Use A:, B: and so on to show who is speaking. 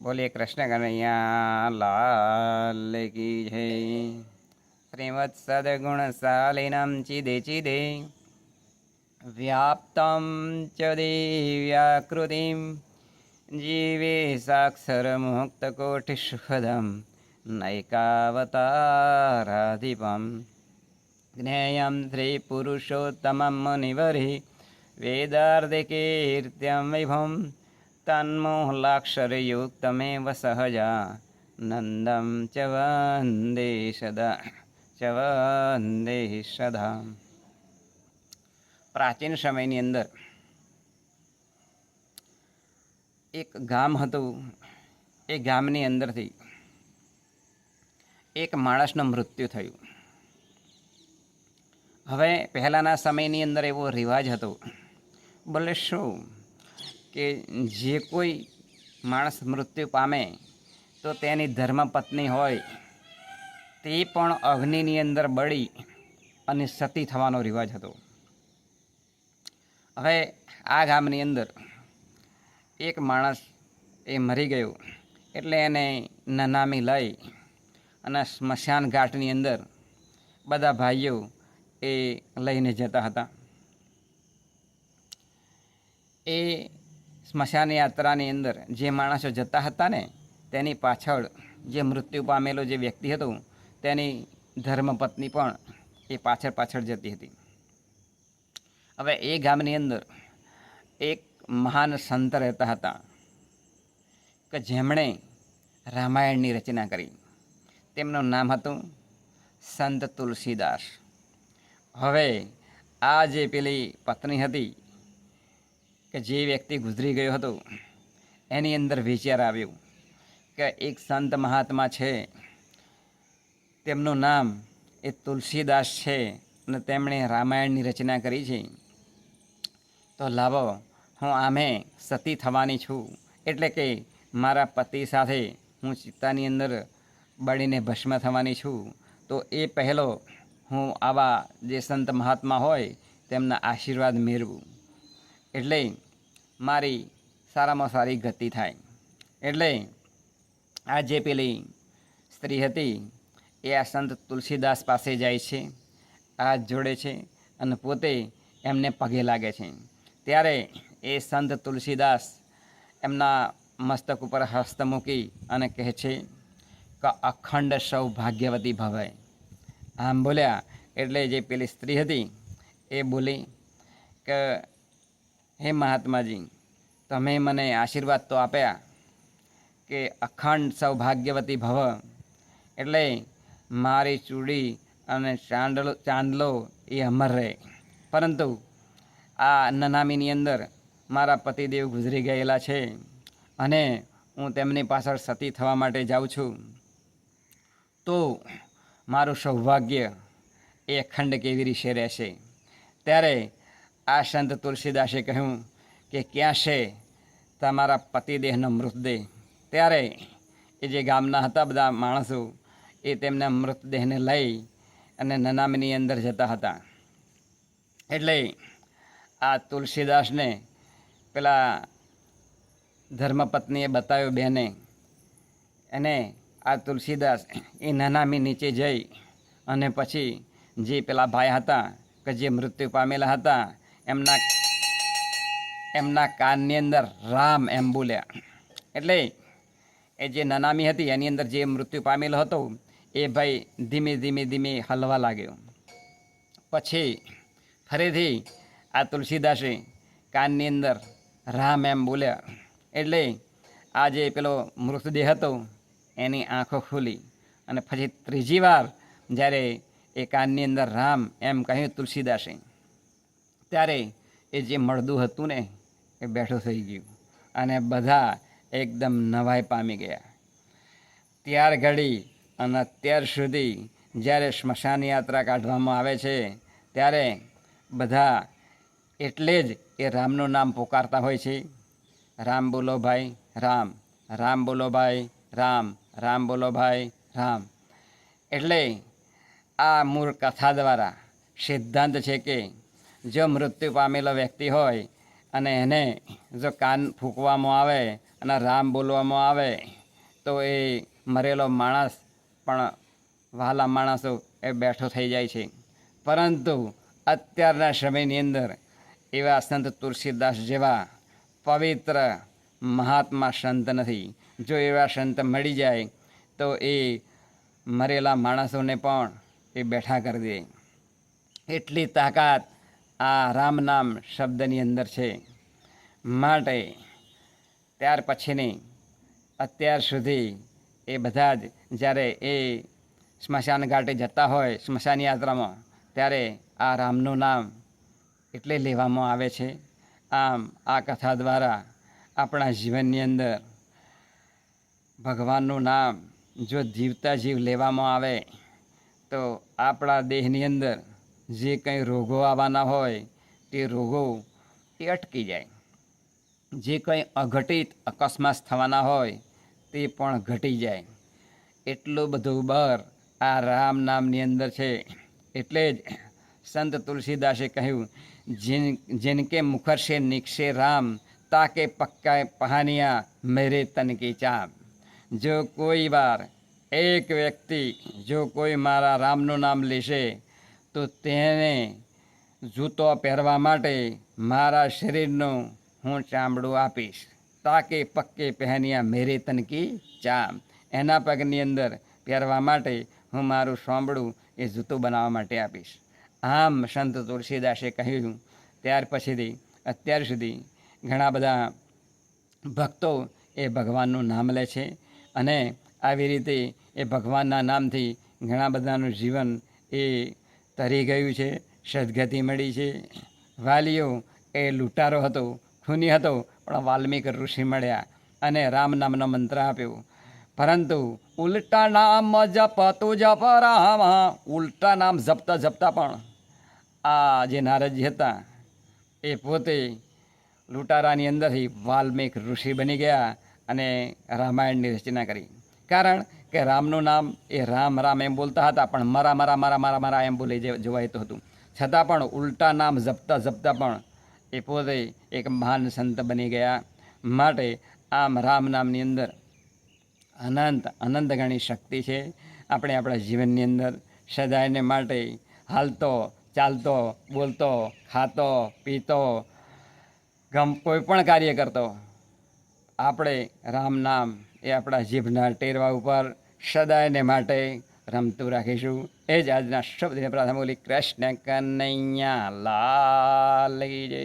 A: बोलिए कृष्ण कन्हैया लाल की जय। श्रीमत् सद्गुणशालिनं चिदे चिदे व्याप्तं च दिव्याकृतिं जीवे साक्षरमुक्तकोटिसुखदं नैकावताराधिपं ज्ञेयं श्रीपुरुषोत्तमं मुनिवरे वेदार्धकीर्त्यं विभुं तन्मोहलाक्षरयुक्तमेव सहजा नंदं च वन्दे सदा પ્રાચીન સમયની અંદર એક ગામ હતું. એ ગામની અંદરથી એક માણસનું મૃત્યુ થયું. હવે પહેલાંના સમયની અંદર એવો રિવાજ હતો, બોલે શું કે જે કોઈ માણસ મૃત્યુ પામે તો તેની ધર્મપત્ની હોય તે પણ અગ્નિની અંદર બળી અને સતી થવાનો રિવાજ હતો. હવે આ ગામની અંદર એક માણસ એ મરી ગયો એટલે એને નનામી લઈ અને સ્મશાન ઘાટની અંદર બધા ભાઈઓ એ લઈને જતા હતા. એ સ્મશાન યાત્રાની અંદર જે માણસો જતા હતા ને તેની પાછળ જે મૃત્યુ પામેલો જે વ્યક્તિ હતો તેની ધર્મપત્ની પણ એ પાછળ જતી હતી. હવે એ ગામની અંદર એક મહાન સંત રહેતા હતા કે જેમણે રામાયણની રચના કરી. તેમનું નામ હતું સંત તુલસીદાસ. હવે આ જે પેલી પત્ની હતી કે જે વ્યક્તિ ગુજરી ગયો હતો એની અંદર વિચાર આવ્યો કે એક સંત મહાત્મા છે, તેમનું નામ એ તુલસીદાસ છે અને તેમણે રામાયણની રચના કરી છે, તો લાવો હું આમે સતી થવાની છું, એટલે કે મારા પતિ સાથે હું ચિત્તાની અંદર બળીને ભસ્મ થવાની છું. તો એ પહેલો હું આવા જે સંત મહાત્મા હોય તેમના આશીર્વાદ મેળવું, એટલે મારી સારામાં સારી ગતિ થાય. એટલે આ જે પેલી સ્ત્રી હતી એ આ સંત તુલસીદાસ પાસે જાય છે, હાથ જોડે છે અને પોતે એમને પગે લાગે છે. ત્યારે એ સંત તુલસીદાસ એમના મસ્તક ઉપર હસ્ત મૂકી અને કહે છે કે અખંડ સૌભાગ્યવતી ભવાય. આમ બોલ્યા એટલે જે પેલી સ્ત્રી હતી એ બોલી કે હે મહાત્માજી, તમે મને આશીર્વાદ તો આપ્યા કે અખંડ સૌભાગ્યવતી ભવ, એટલે મારી ચૂડી અને ચાંદલો એ અમર રહે, પરંતુ આ નનામીની અંદર મારા પતિદેવ ગુજરી ગયેલા છે અને હું તેમની પાછળ સતી થવા માટે જાઉં છું, તો મારું સૌભાગ્ય એ અખંડ કેવી રીતે રહેશે. ત્યારે આ સંત તુલસીદાસે કહ્યું કે ક્યાં છે તમારા પતિદેહનો મૃતદેહ. ત્યારે એ જે ગામના હતા બધા માણસો એ તેમના મૃતદેહને લઈ અને નનામીની અંદર જતા હતા. એટલે આ તુલસીદાસને પેલા ધર્મપત્નીએ બતાવ્યો બેને, અને આ તુલસીદાસ એ નનામી નીચે જઈ અને પછી જે પેલા ભાઈ હતા કે જે મૃત્યુ પામેલા હતા એમના કાનની અંદર રામ એમ બોલ્યા. એટલે એ જે નનામી હતી એની અંદર જે મૃત્યુ પામેલો હતો એ ભાઈ ધીમે ધીમે હલવા લાગ્યો. પછી ફરીથી આ તુલસીદાસે કાનની અંદર રામ એમ બોલ્યા. એટલે આ જે પેલો મૃતદેહ હતો એની આંખો ખુલી અને પછી ત્રીજી વાર જ્યારે એ કાનની અંદર રામ એમ કહ્યું તુલસીદાસે, ત્યારે એ જે મળદું હતું ને એ બેઠું થઈ ગયું અને બધા એકદમ નવાઈ પામી ગયા. ત્યાર ઘડી અને અત્યાર સુધી જ્યારે સ્મશાન યાત્રા કાઢવામાં આવે છે ત્યારે બધા એટલે જ એ રામનું નામ પુકારતા હોય છે. રામ બોલો ભાઈ રામ, રામ બોલો ભાઈ રામ, રામ બોલો ભાઈ રામ. એટલે આ મૂળ કથા દ્વારા સિદ્ધાંત છે કે જો મૃત્યુ પામેલો વ્યક્તિ હોય અને એને જો કાન ફૂંકવામાં આવે અને રામ બોલવામાં આવે તો એ મરેલો માણસ પણ વહાલા માણસો એ બેઠો થઈ જાય છે. પરંતુ અત્યારના સમયની અંદર એવા સંત તુલસીદાસ જેવા પવિત્ર મહાત્મા સંત નથી. જો એવા સંત મળી જાય તો એ મરેલા માણસોને પણ એ બેઠા કરી દે. એટલી તાકાત આ રામ નામ શબ્દની અંદર છે. માટે ત્યાર પછીની અત્યાર સુધી એ બધા જ જ્યારે એ સ્મશાન ઘાટે જતા હોય સ્મશાન યાત્રામાં, ત્યારે આ રામનું નામ એટલે લેવામાં આવે છે. આમ આ કથા દ્વારા આપણા જીવનની અંદર ભગવાનનું નામ જો જીવતા જીવ લેવામાં આવે તો આપણા દેહની અંદર જે કંઈ રોગો આવવાના હોય તે રોગો એ અટકી જાય. જે કંઈ અઘટિત અકસ્માત થવાના હોય તે પણ ઘટી જાય. એટલું બધું બળ આ રામ નામની અંદર છે. એટલે જ સંત તુલસીદાસે કહ્યું, जिनके मुखर से निकसे राम ताके पक्का पहानिया मेरे तन की चाप. जो कोई बार એક વ્યક્તિ જો કોઈ મારા રામનું નામ લેશે તો તેને જૂતો પહેરવા માટે મારા શરીરનું હું ચામડું આપીશ. તાકે પક્કે પહેનિયા મેરે તન કી ચામ. એના પગની અંદર પહેરવા માટે હું મારું સાંભળું એ જૂતું બનાવવા માટે આપીશ. આમ સંત તુલસીદાસે કહ્યું. ત્યાર પછીથી અત્યાર સુધી ઘણા બધા ભક્તો એ ભગવાનનું નામ લે છે અને આવી રીતે એ ભગવાનના નામથી ઘણા બધાનું જીવન એ તરી ગયું છે, સદગતિ મળી છે. વાલીઓ એ લૂંટારો હતો, ખૂની હતો, પણ વાલ્મીક ઋષિ મળ્યા અને રામ નામનો મંત્ર આપ્યો. પરંતુ ઉલટા નામ જપતું જપ રામ, ઉલટા નામ જપતા જપતા પણ આ જે નારદજી હતા એ પોતે લૂંટારાની અંદરથી વાલ્મીક ઋષિ બની ગયા અને રામાયણની રચના કરી. કારણ કે રામનું નામ એ રામ રામ એમ બોલતા હતા, પણ મારા મારા મારા મારા મારા એમ બોલી જોવાતું હતું. છતાં પણ ઉલટા નામ જપતા જપતા પણ એ પોતે એક મહાન સંત બની ગયા. માટે આમ રામ નામની અંદર અનંત અનંત ગણી શક્તિ છે. આપણે આપણા જીવનની અંદર સદાયને માટે હાલતો ચાલતો બોલતો ખાતો પીતો કોઈ પણ કાર્ય કરતો આપણે રામ નામ એ આપણા જીભના ટેરવા ઉપર સદાયને માટે રમતું રાખીશું. એ જ આજના શબ્દને પ્રાર્થના બોલી કૃષ્ણ કનૈયા લાલ કી જય.